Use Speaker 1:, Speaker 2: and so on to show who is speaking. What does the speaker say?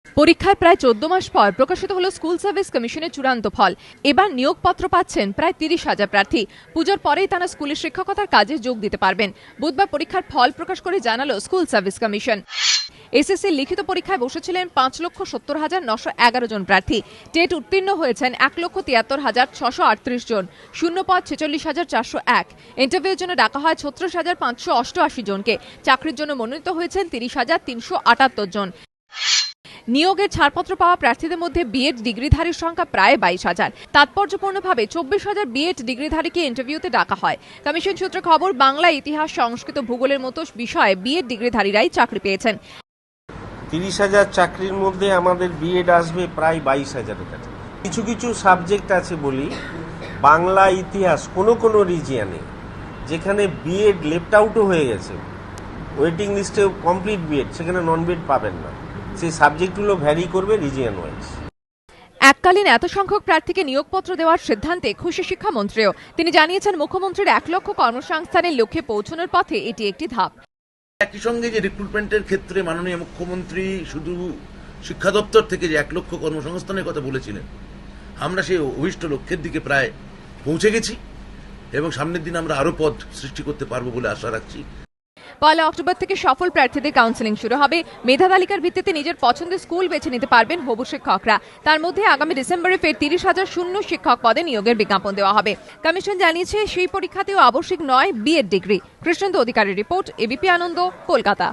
Speaker 1: পরীক্ষার প্রায় 14 মাস পর প্রকাশিত হলো স্কুল সার্ভিস কমিশনের চূড়ান্ত ফল। এবার নিয়োগপত্র পাচ্ছেন প্রায় 30,000 প্রার্থী। পুজোর পরেই তারা স্কুলের শিক্ষকতার কাজে যোগ দিতে পারবেন। বুধবার পরীক্ষার ফল প্রকাশ করে জানালো স্কুল সার্ভিস কমিশন। এসএসসি লিখিত পরীক্ষায় বসেছিলেন 5,70,911 জন প্রার্থী। টেট উত্তীর্ণ হয়েছেন 1,73,638 জন। শূন্যপদ 46,401। ইন্টারভিউর জন্য ডাকা হয় 36,588 জনকে। চাকরির জন্য মনোনীত হয়েছেন 30,378 জন। নিয়োগের ছাড়পত্র পাওয়া প্রার্থীদের মধ্যে বিএড ডিগ্রিধারীর সংখ্যা প্রায় 22,000। তাৎপর্যপূর্ণভাবে 24,000 বিএড ডিগ্রিধারীকে ইন্টারভিউতে ডাকা হয়। কমিশন সূত্রে খবর, বাংলা, ইতিহাস, সংস্কৃত, ভূগোলের মতো বিষয়ে বিএড ডিগ্রিধারীরাই চাকরি পেয়েছেন।
Speaker 2: 30,000 চাকরির মধ্যে আমাদের বিএড আসবে প্রায় 22,000-এর কাছে। কিছু কিছু সাবজেক্ট আছে বলি, বাংলা, ইতিহাস কোনো রিজিয়নে যেখানে বিএড লেফট আউটও হয়ে গেছে, ওয়েটিং লিস্টে কমপ্লিট বিএড, সেখানে নন বিএড পাবেন না। সেই সাবজেক্টগুলো ভ্যারি করবে রিজিয়ন ওয়াইজ।
Speaker 1: এককালীন এত সংখ্যক প্রার্থীকে নিয়োগপত্র দেওয়ার সিদ্ধান্তে খুশি শিক্ষামন্ত্রীও। তিনি জানিয়েছেন, মুখ্যমন্ত্রীর 1 লক্ষ কর্মসংস্থানের লক্ষ্যে পৌঁছানোর পথে এটি একটি ধাপ।
Speaker 3: একই সঙ্গে যে রিক্রুটমেন্টের ক্ষেত্রে মাননীয় মুখ্যমন্ত্রী শুধু শিক্ষা দপ্তর থেকে যে 1 লক্ষ কর্মসংস্থানের কথা বলেছিলেন, আমরা সেই অভিষ্ট লক্ষ্যের দিকে প্রায় পৌঁছে গেছি এবং সামনের দিন আমরা আরো পদ সৃষ্টি করতে পারবো বলে আশা রাখছি।
Speaker 1: 1 অক্টোবর থেকে সফল প্রার্থীদের কাউন্সেলিং শুরু হবে। মেধা তালিকার ভিত্তিতে নিজের পছন্দের স্কুল বেছে নিতে পারবেন হবু শিক্ষকরা। তার মধ্যে আগামী ডিসেম্বরে ফের 30,000 শূন্য শিক্ষক পদে নিয়োগের বিজ্ঞাপন দেওয়া হবে। কমিশন জানিয়েছে, সেই পরীক্ষাতেও আবশ্যিক নয় বিএড ডিগ্রি। কৃষ্ণেন্দু অধিকারীর রিপোর্ট, এবিপি আনন্দ, কলকাতা।